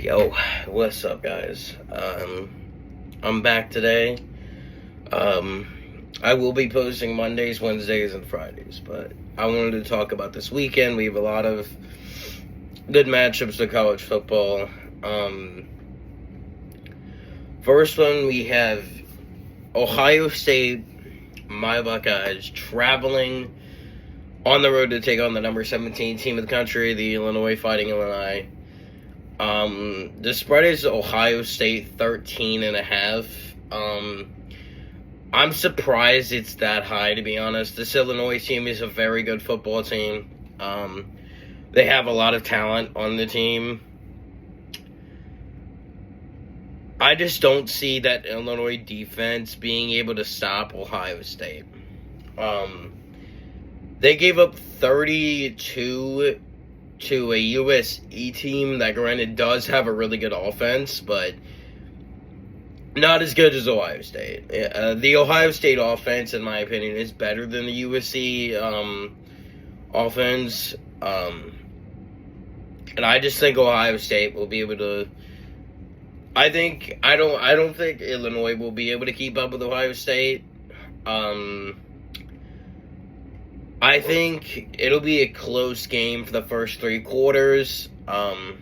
Yo, what's up, guys? I'm back today. Um, I will be posting Mondays, Wednesdays, and Fridays, but I wanted to talk about this weekend. We have a lot of good matchups to college football. First one, we have Ohio State, my Buckeyes, traveling on the road to take on the number 17 team of the country, the Illinois Fighting Illini. The spread is Ohio State 13.5. I'm surprised it's that high, to be honest. This Illinois team is a very good football team. They have a lot of talent on the team. I just don't see that Illinois defense being able to stop Ohio State. They gave up 32 to a USC team that, granted, does have a really good offense, but not as good as Ohio State. The Ohio State offense, in my opinion, is better than the USC offense. And I just think Ohio State will be able to. I don't think Illinois will be able to keep up with Ohio State. I think it'll be a close game for the first three quarters. And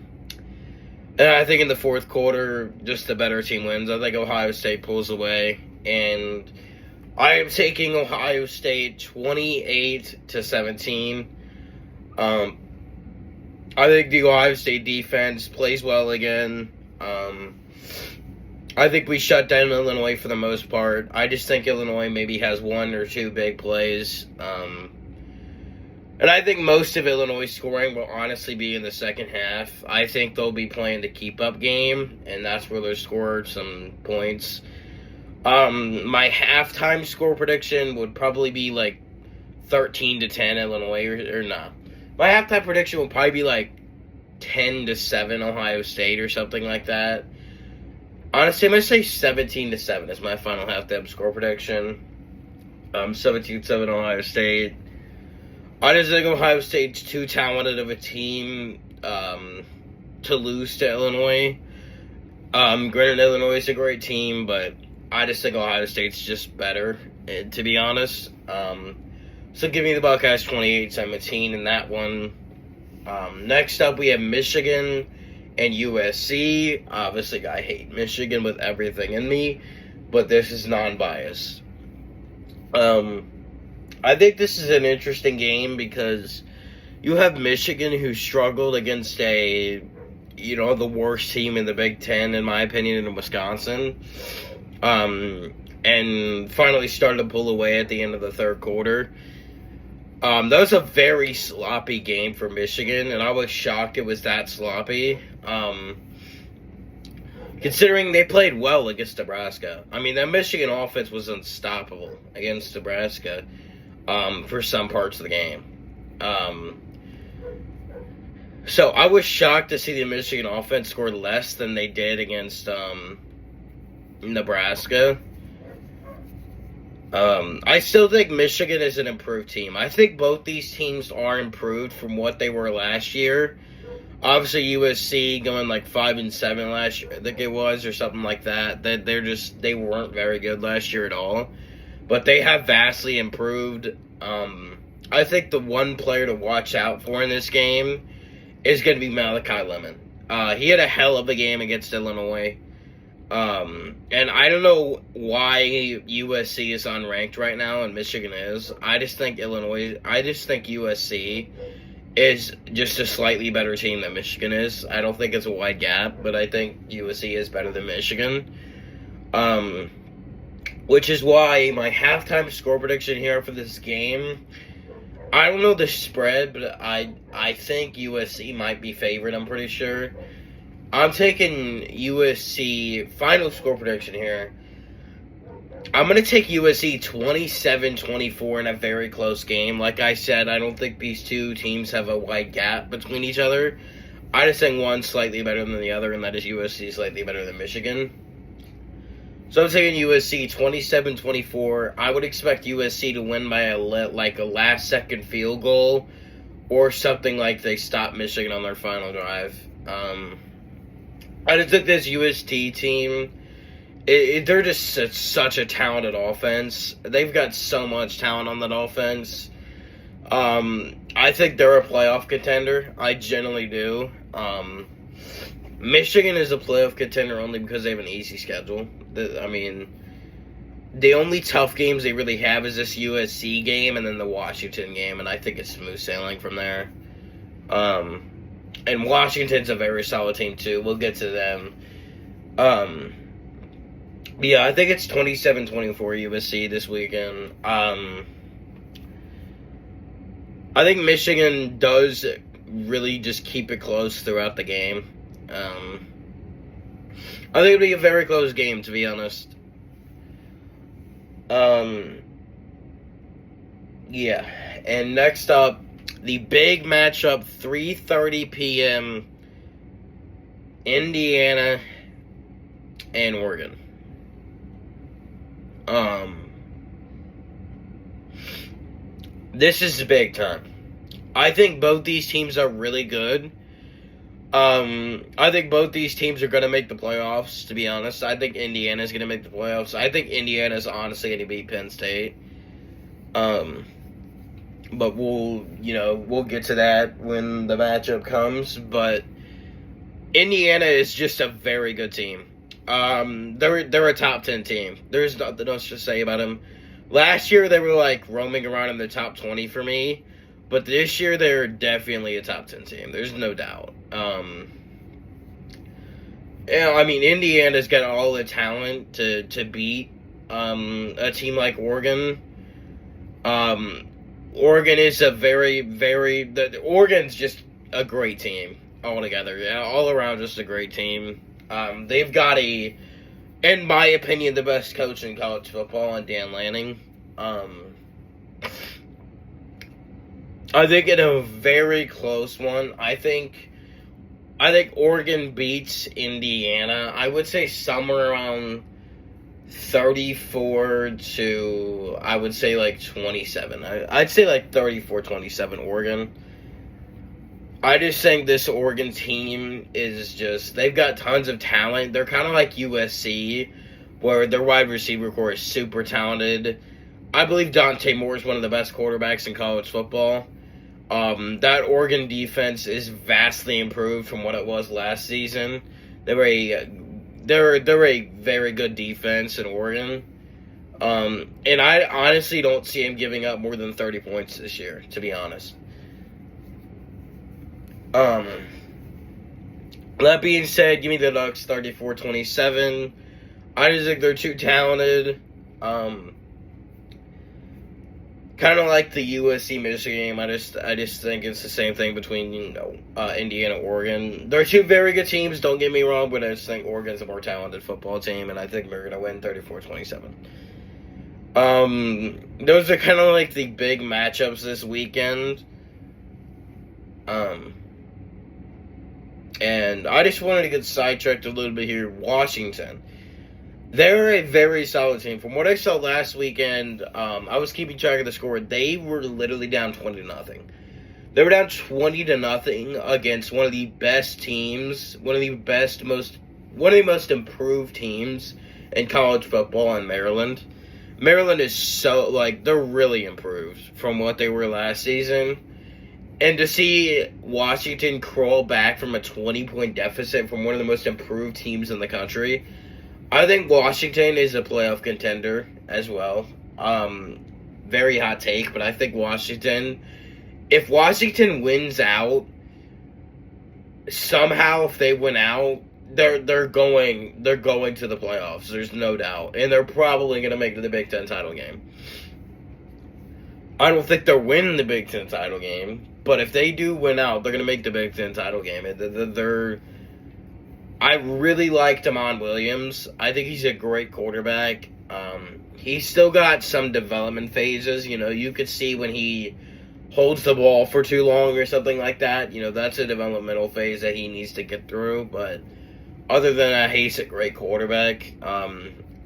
I think in the fourth quarter, just the better team wins. I think Ohio State pulls away. And I am taking Ohio State 28-17. I think the Ohio State defense plays well again. I think we shut down Illinois for the most part. I just think Illinois maybe has one or two big plays. And I think most of Illinois' scoring will honestly be in the second half. I think they'll be playing the keep-up game, and that's where they'll score some points. My halftime score prediction would probably be like 13-10 Illinois, or no. My halftime prediction would probably be like 10-7 Ohio State or something like that. Honestly, I'm going to say 17-7 is my final halftime score prediction. 17-7 Ohio State. I just think Ohio State's too talented of a team to lose to Illinois. Granted, Illinois is a great team, but I just think Ohio State's just better, to be honest. So give me the Buckeyes 28-17 in that one. Next up, we have Michigan and USC. Obviously, I hate Michigan with everything in me, but this is non-biased. I think this is an interesting game because you have Michigan, who struggled against the worst team in the Big Ten, in my opinion, in Wisconsin, and finally started to pull away at the end of the third quarter. That was a very sloppy game for Michigan, and I was shocked it was that sloppy, considering they played well against Nebraska. I mean, that Michigan offense was unstoppable against Nebraska. For some parts of the game. So I was shocked to see the Michigan offense score less than they did against Nebraska. I still think Michigan is an improved team. I think both these teams are improved from what they were last year. Obviously, USC going like 5-7 last year, I think it was, or something like that. They weren't very good last year at all. But they have vastly improved. I think the one player to watch out for in this game is going to be Malachi Lemon. He had a hell of a game against Illinois. And I don't know why USC is unranked right now and Michigan is. I just think USC is just a slightly better team than Michigan is. I don't think it's a wide gap, but I think USC is better than Michigan. Which is why my halftime score prediction here for this game, I don't know the spread, but I think USC might be favored, I'm pretty sure. I'm taking USC final score prediction here. I'm going to take USC 27-24 in a very close game. Like I said, I don't think these two teams have a wide gap between each other. I just think one's slightly better than the other, and that is USC slightly better than Michigan. So I'm taking USC 27-24. I would expect USC to win by a last-second field goal or something like they stop Michigan on their final drive. I just think this UST team, they're just such a talented offense. They've got so much talent on that offense. I think they're a playoff contender. I generally do. Michigan is a playoff contender only because they have an easy schedule. The only tough games they really have is this USC game and then the Washington game, and I think it's smooth sailing from there. And Washington's a very solid team too. We'll get to them. Yeah, I think it's 27-24 USC this weekend. I think Michigan does really just keep it close throughout the game. I think it'll be a very close game, to be honest. Yeah. And next up, the big matchup, 3:30 p.m., Indiana and Oregon. This is big time. I think both these teams are really good. I think both these teams are going to make the playoffs, to be honest. I think Indiana's going to make the playoffs. I think Indiana's honestly going to beat Penn State. But we'll get to that when the matchup comes. But Indiana is just a very good team. They're a top 10 team. There's nothing else to say about them. Last year they were like roaming around in the top 20 for me, but this year they're definitely a top 10 team. There's no doubt. Indiana's got all the talent to beat a team like Oregon. Oregon is a Oregon's just a great team altogether. Yeah, all around just a great team. They've got in my opinion, the best coach in college football, in Dan Lanning. I think in a very close one, I think Oregon beats Indiana. I would say somewhere around 34 to, I would say, like 27. I'd say like 34-27 Oregon. I just think this Oregon team is just, they've got tons of talent. They're kind of like USC, where their wide receiver core is super talented. I believe Dante Moore is one of the best quarterbacks in college football. That Oregon defense is vastly improved from what it was last season. They're a very good defense in Oregon. And I honestly don't see him giving up more than 30 points this year, to be honest. That being said, give me the Ducks 34-27. I just think they're too talented. Kind of like the USC Michigan game. I just think it's the same thing between Indiana and Oregon. They're two very good teams. Don't get me wrong, but I just think Oregon's a more talented football team, and I think they're gonna win 34-27. Those are kind of like the big matchups this weekend. And I just wanted to get sidetracked a little bit here. Washington. They're a very solid team. From what I saw last weekend, I was keeping track of the score. They were literally down 20-0. They were down 20-0 against one of the best teams, one of the most improved teams in college football in Maryland. Maryland is they're really improved from what they were last season. And to see Washington crawl back from a 20-point deficit from one of the most improved teams in the country, I think Washington is a playoff contender as well. Very hot take, but I think if Washington wins out, somehow if they win out, they're going to the playoffs. There's no doubt. And they're probably going to make it to the Big Ten title game. I don't think they're winning the Big Ten title game, but if they do win out, they're going to make the Big Ten title game. I really like Damon Williams. I think he's a great quarterback. He's still got some development phases. You could see when he holds the ball for too long or something like that. That's a developmental phase that he needs to get through. But other than that, he's a great quarterback.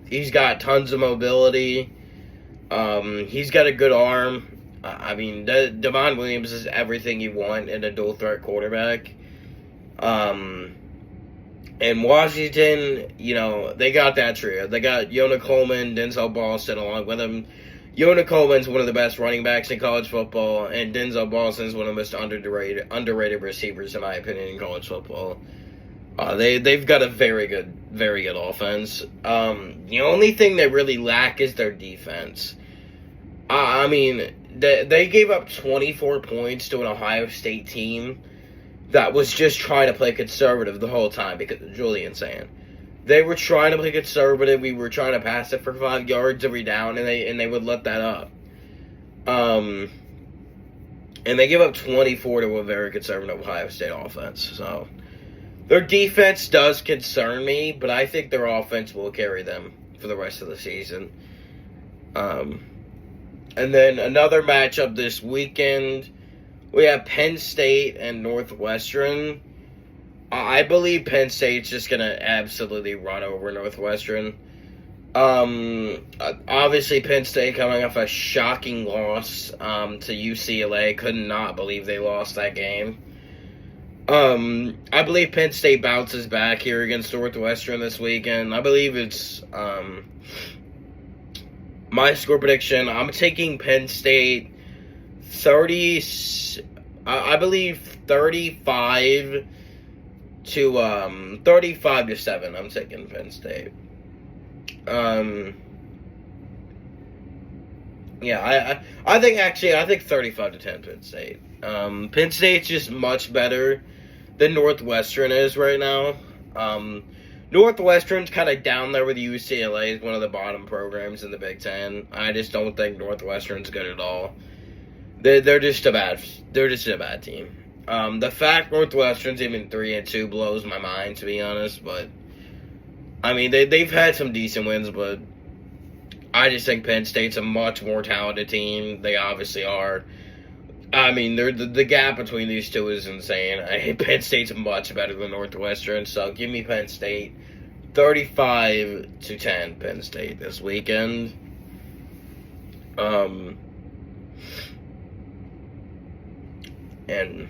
He's got tons of mobility. He's got a good arm. Damon Williams is everything you want in a dual threat quarterback. And Washington, they got that trio. They got Yona Coleman, Denzel Boston along with him. Yona Coleman's one of the best running backs in college football, and Denzel Boston is one of the most underrated receivers, in my opinion, in college football. They've got a very good offense. The only thing they really lack is their defense. They gave up 24 points to an Ohio State team that was just trying to play conservative the whole time because of Julian Sand. They were trying to play conservative. We were trying to pass it for 5 yards every down, and they would let that up. And they give up 24 to a very conservative Ohio State offense. So their defense does concern me, but I think their offense will carry them for the rest of the season. And then another matchup this weekend, we have Penn State and Northwestern. I believe Penn State's just going to absolutely run over Northwestern. Obviously, Penn State coming off a shocking loss to UCLA. Could not believe they lost that game. I believe Penn State bounces back here against Northwestern this weekend. I believe it's my score prediction. I'm taking Penn State 30. I believe 35 to 7. I'm taking Penn State. I think 35 to 10 Penn State. Penn State's just much better than Northwestern is right now. Northwestern's kind of down there with UCLA as one of the bottom programs in the Big Ten. I just don't think Northwestern's good at all. They're just a bad team. The fact Northwestern's even 3-2 blows my mind, to be honest. But they've had some decent wins, but I just think Penn State's a much more talented team. They obviously are. The gap between these two is insane. Penn State's much better than Northwestern, so give me Penn State 35 to 10. Penn State this weekend. And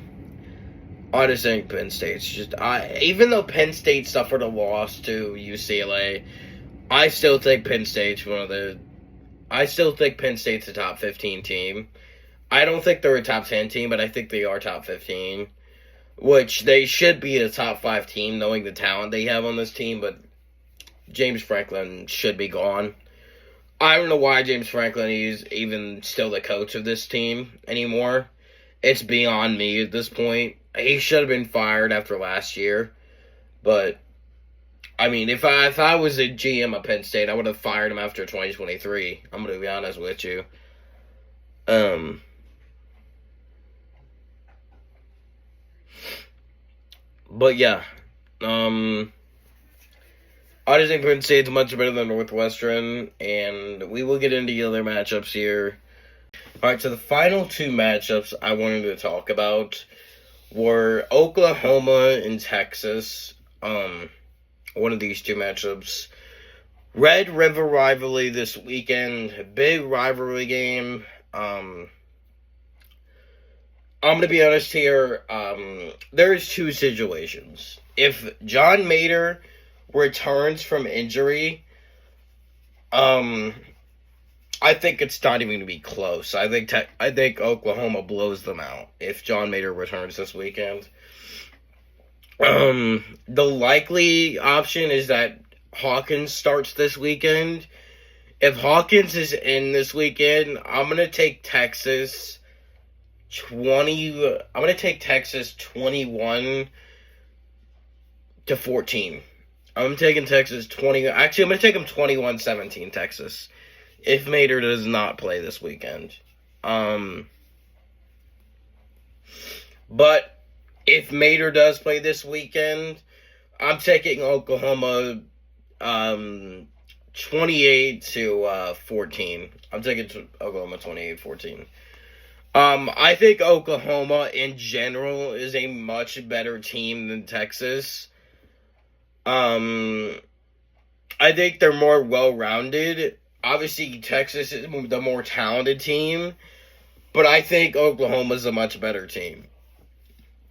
I just think Penn State's even though Penn State suffered a loss to UCLA, I still think Penn State's a top 15 team. I don't think they're a top 10 team, but I think they are top 15, which they should be a top 5 team knowing the talent they have on this team, but James Franklin should be gone. I don't know why James Franklin is even still the coach of this team anymore. It's beyond me at this point. He should have been fired after last year, but if I was a GM of Penn State, I would have fired him after 2023. I'm going to be honest with you. But yeah, I just think Penn State's much better than Northwestern, and we will get into the other matchups here. Alright, so the final 2 matchups I wanted to talk about were Oklahoma and Texas. One of these 2 matchups. Red River rivalry this weekend. Big rivalry game. I'm going to be honest here. There's 2 situations. If John Mater returns from injury, I think it's not even going to be close. I think Oklahoma blows them out if John Mater returns this weekend. The likely option is that Hawkins starts this weekend. If Hawkins is in this weekend, I'm going to take Texas 21 to 14. I'm taking Texas 20. Actually, I'm going to take them 21-17 Texas if Mater does not play this weekend. But if Mater does play this weekend, I'm taking Oklahoma 28 to 14. I'm taking Oklahoma 28-14. I think Oklahoma in general is a much better team than Texas. I think they're more well-rounded. Obviously, Texas is the more talented team, but I think Oklahoma's a much better team.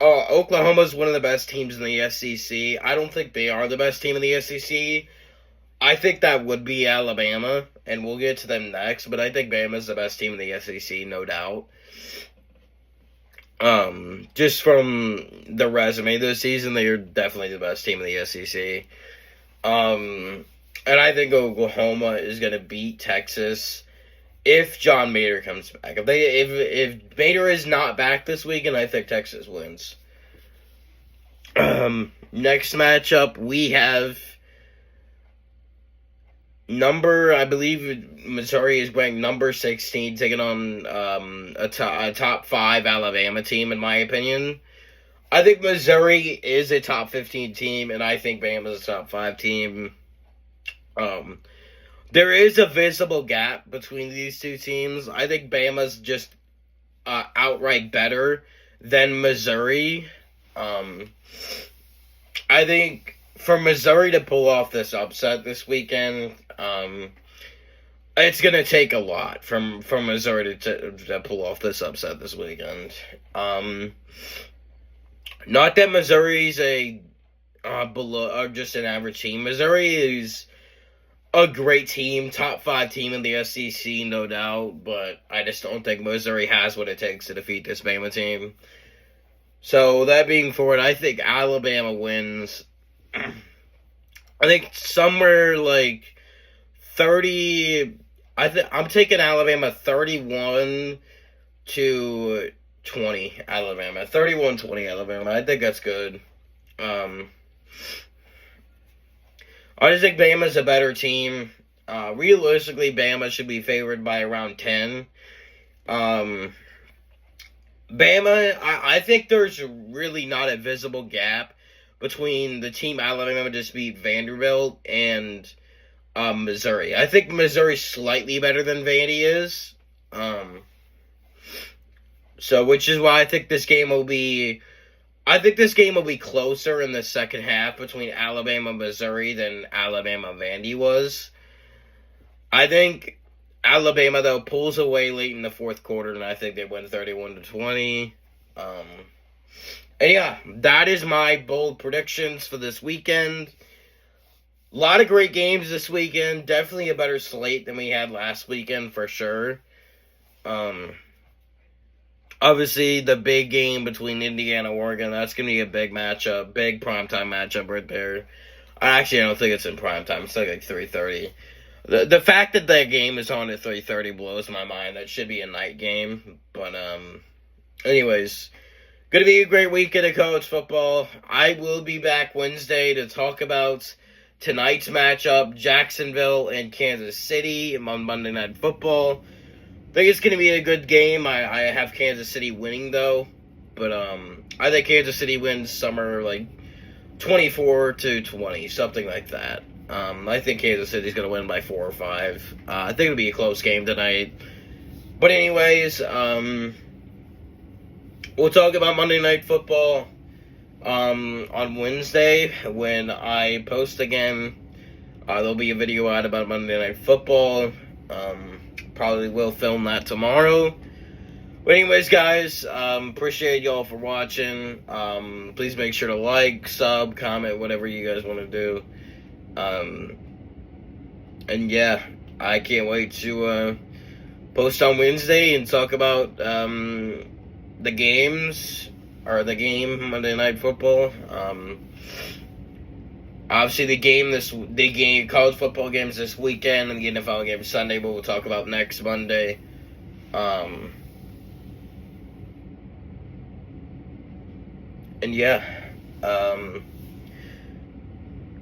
Oklahoma's one of the best teams in the SEC. I don't think they are the best team in the SEC. I think that would be Alabama, and we'll get to them next, but I think Bama's the best team in the SEC, no doubt. Just from the resume this season, they are definitely the best team in the SEC. And I think Oklahoma is going to beat Texas if John Mater comes back. If Mater is not back this weekend, I think Texas wins. Next matchup, we have I believe Missouri is ranked number 16, taking on a top 5 Alabama team, in my opinion. I think Missouri is a top 15 team, and I think Bama's a top 5 team. There is a visible gap between these two teams. I think Bama's just outright better than Missouri. I think for Missouri to pull off this upset this weekend, it's going to take a lot from Missouri to pull off this upset this weekend. Not that Missouri's a below or just an average team. Missouri is a great team, top 5 team in the SEC, no doubt, but I just don't think Missouri has what it takes to defeat this Bama team. So, that being forward, I think Alabama wins. I think somewhere like 30. I'm taking Alabama 31-20. Alabama 31-20. Alabama. I think that's good. I just think Bama's a better team. Realistically, Bama should be favored by around 10. Bama, I think there's really not a visible gap between the team Alabama just beat, Vanderbilt, and Missouri. I think Missouri's slightly better than Vandy is. Which is why I think this game will be closer in the second half between Alabama and Missouri than Alabama Vandy was. I think Alabama, though, pulls away late in the fourth quarter, and I think they win 31-20. And yeah, that is my bold predictions for this weekend. A lot of great games this weekend. Definitely a better slate than we had last weekend, for sure. Obviously, the big game between Indiana and Oregon, that's going to be a big matchup. Big primetime matchup right there. I don't think it's in primetime. It's like 3:30. The fact that that game is on at 3:30 blows my mind. That should be a night game. But, anyways, going to be a great weekend of college football. I will be back Wednesday to talk about tonight's matchup, Jacksonville and Kansas City on Monday Night Football. I think it's going to be a good game. I have Kansas City winning, though. But I think Kansas City wins somewhere like 24-20, something like that. I think Kansas City's going to win by 4 or 5. I think it'll be a close game tonight. But anyways, we'll talk about Monday Night Football on Wednesday when I post again. There'll be a video out about Monday Night Football. Probably will film that tomorrow. But anyways, guys, appreciate y'all for watching. Please make sure to like, sub, comment, whatever you guys want to do. And yeah, I can't wait to post on Wednesday and talk about the games, or the game, Monday Night Football. Obviously, the college football games this weekend and the NFL game Sunday, but we'll talk about next Monday. And yeah,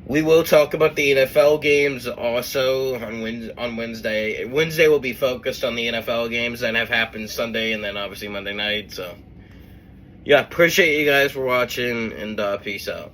we will talk about the NFL games also on Wednesday. Wednesday will be focused on the NFL games that have happened Sunday and then obviously Monday night. So, yeah, appreciate you guys for watching, and peace out.